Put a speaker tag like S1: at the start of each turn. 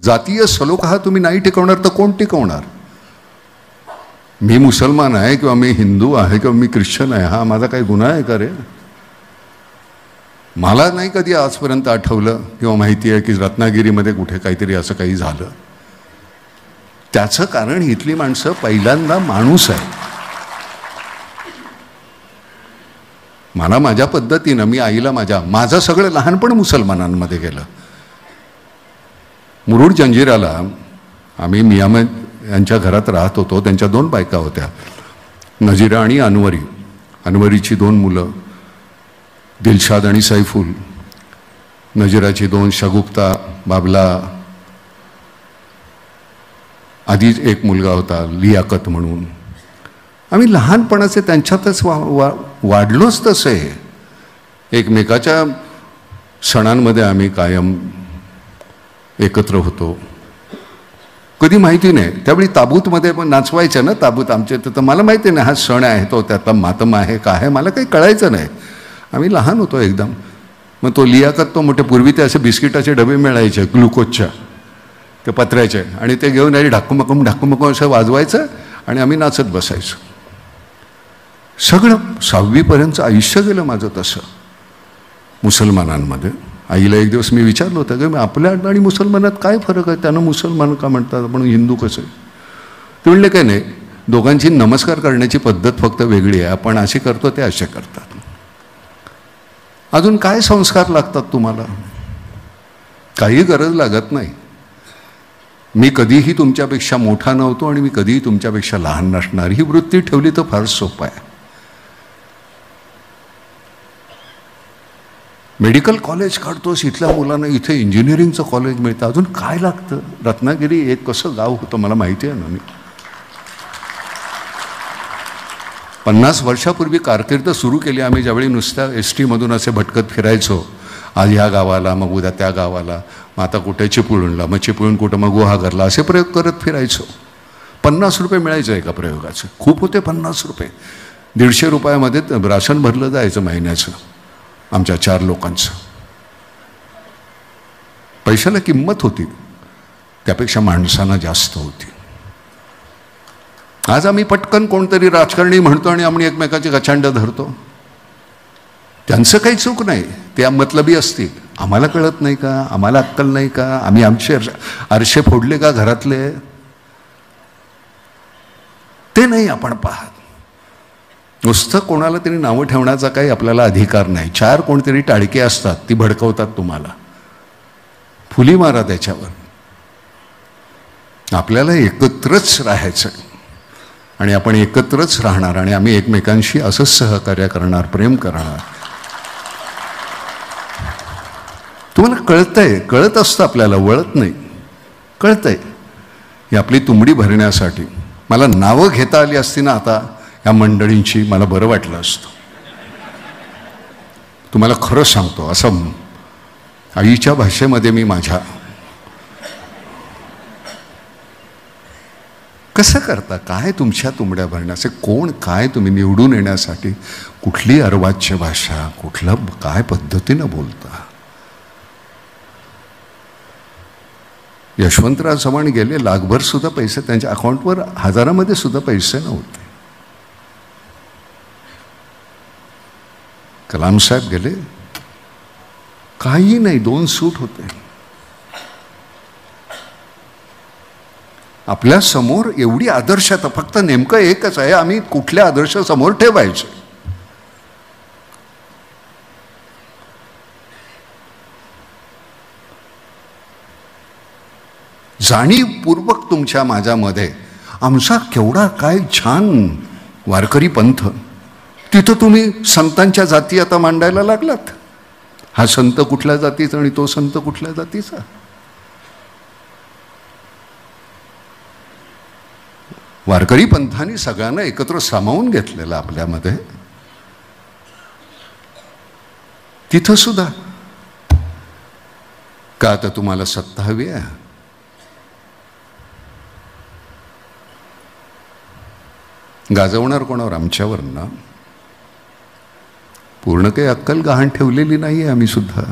S1: जातीय सलोखा तुम्ही नाही टिकवणार तर कोण टिकवणार? मी मुसलमान आहे किंवा मी हिंदू आहे किंवा मी ख्रिश्चन आहे, हा माझा काही गुन्हा आहे का रे? मला नाही कधी आजपर्यंत आठवलं किंवा माहिती आहे की रत्नागिरीमध्ये कुठे काहीतरी असं काही झालं. त्याचं कारण इथली माणसं पहिल्यांदा माणूस आहे. मला माझ्या पद्धतीनं, मी आईला माझं सगळं लहानपण मुसलमानांमध्ये गेलं. मुरुड जंजिराला आम्ही मियाँ यांच्या घरात राहत होतो. त्यांच्या 2 बायका होत्या, नजीरा आणि अनवरी. अनवरीची 2 मुलं, दिलशाद आणि सैफुल. नजीराची 2, शगुफ्ता, बाबला. आधीच एक मुलगा होता लियाकत म्हणून. आम्ही लहानपणाचे त्यांच्यातच वाढलोच तसे. एकमेकाच्या सणांमध्ये आम्ही कायम एकत्र होतो. कधी माहिती नाही, त्यावेळी ताबूतमध्ये पण नाचवायचं ना, ताबूत आमचे. तर मला माहिती नाही हा सण आहे तो त्यातला मातम आहे का आहे, मला काही कळायचं नाही. आम्ही लहान होतो एकदम. मग तो लियाकत तो मोठे, पूर्वी ते असे बिस्किटाचे डबे मिळायचे ग्लुकोजच्या, ते पत्र्याचे, आणि ते घेऊन आधी ढाकूमकूम ढाकूमकूम असं वाजवायचं आणि आम्ही नाचत बसायचो. सगळं 6वीपर्यंतचं आयुष्य गेलं माझं तसं मुसलमानांमध्ये. आईला एक दिवस मी विचारलं होतं की आपल्या आणि मुसलमानात काय फरक आहे, त्यानं मुसलमान का म्हणतात, आपण हिंदू कसं आहे? ते म्हणले काय नाही, दोघांची नमस्कार करण्याची पद्धत फक्त वेगळी आहे. आपण अशी करतो, ते असे करतात. अजून काय संस्कार लागतात तुम्हाला? काही गरज लागत नाही. मी कधीही तुमच्यापेक्षा मोठा नव्हतो आणि मी कधीही तुमच्यापेक्षा लहान नसणार, ही वृत्ती ठेवली तर फार सोपं आहे. मेडिकल कॉलेज काढतोस, इथल्या मुलांना इथे इंजिनिअरिंगचं कॉलेज मिळतं, अजून काय लागतं? रत्नागिरी एक कसं गाव होतं मला माहिती आहे ना. मी 50 वर्षापूर्वी कारकीर्द सुरू केली आम्ही, ज्यावेळी नुसत्या ST मधून असे भटकत फिरायचो. आज ह्या गावाला, मग उद्या त्या गावाला, मग आता कुठे चिपळूणला, मग चिपळूण कुठं, मग गुहागरला, असे प्रयोग करत फिरायचो. 50 रुपये मिळायचं एका प्रयोगाचं. खूप होते 50 रुपये. 150 रुपयामध्ये राशन भरलं जायचं महिन्याचं आमच्या 4 लोकांचं. पैशाला किंमत होती, त्यापेक्षा माणसांना जास्त होती. आज आम्ही पटकन कोणतरी राजकारणी म्हणतो आणि आम्ही एकमेकाची गचांड धरतो. त्यांचं काही चूक नाही, ते मतलबी असतील. आम्हाला कळत नाही का? आम्हाला अक्कल नाही का? आम्ही आमचे आरशे फोडले का घरातले? ते नाही आपण पाहत. नुसतं कोणाला तरी नावं ठेवण्याचा काही आपल्याला अधिकार नाही. 4 कोणतरी टाळके असतात, ती भडकवतात तुम्हाला. फुली मारा त्याच्यावर. आपल्याला एकत्रच राहायचं आणि आपण एकत्रच राहणार आणि आम्ही एकमेकांशी असंच सहकार्य करणार, प्रेम करणार. तुम्हाला कळतंय, कळत असतं आपल्याला, वळत नाही. कळतंय. ही आपली तुंबडी भरण्यासाठी मला नावं घेता आली असती ना आता या मंडळींची, मला बरं वाटलं असतं. तुम्हाला खरं सांगतो, असं आईच्या भाषेमध्ये मी माझ्या, कसं करता काय तुमच्या तुंबड्या भरण्याचे? कोण काय तुम्ही निवडून येण्यासाठी कुठली अर्वाच्य भाषा, कुठलं काय पद्धतीनं बोलता? यशवंतराव चव्हाण गेले, लाखभर सुद्धा पैसे त्यांच्या अकाउंटवर, हजारामध्ये सुद्धा पैसे नव्हते. कलाम साहेब गेले, काही नाही, 2 सूट होते. आपल्या समोर एवढी आदर्शता, फक्त नेमकं एकच आहे, आम्ही कुठल्या आदर्श समोर ठेवायचे. जाणीवपूर्वक तुमच्या माझ्यामध्ये आमचा केवढा काय छान वारकरी पंथ, तिथं तुम्ही संतांच्या जाती आता मांडायला लागलात. हा संत कुठल्या जातीचा आणि तो संत कुठल्या जातीचा? वारकरी पंथाने सगळ्यांना एकत्र सामावून घेतलेलं आपल्यामध्ये. तिथं सुद्धा का आता तुम्हाला सत्ता हवी आहे? गाजवणार कोणावर? आमच्यावर ना. पूर्ण काही अक्कल गहाण ठेवलेली नाही आहे आम्ही सुद्धा.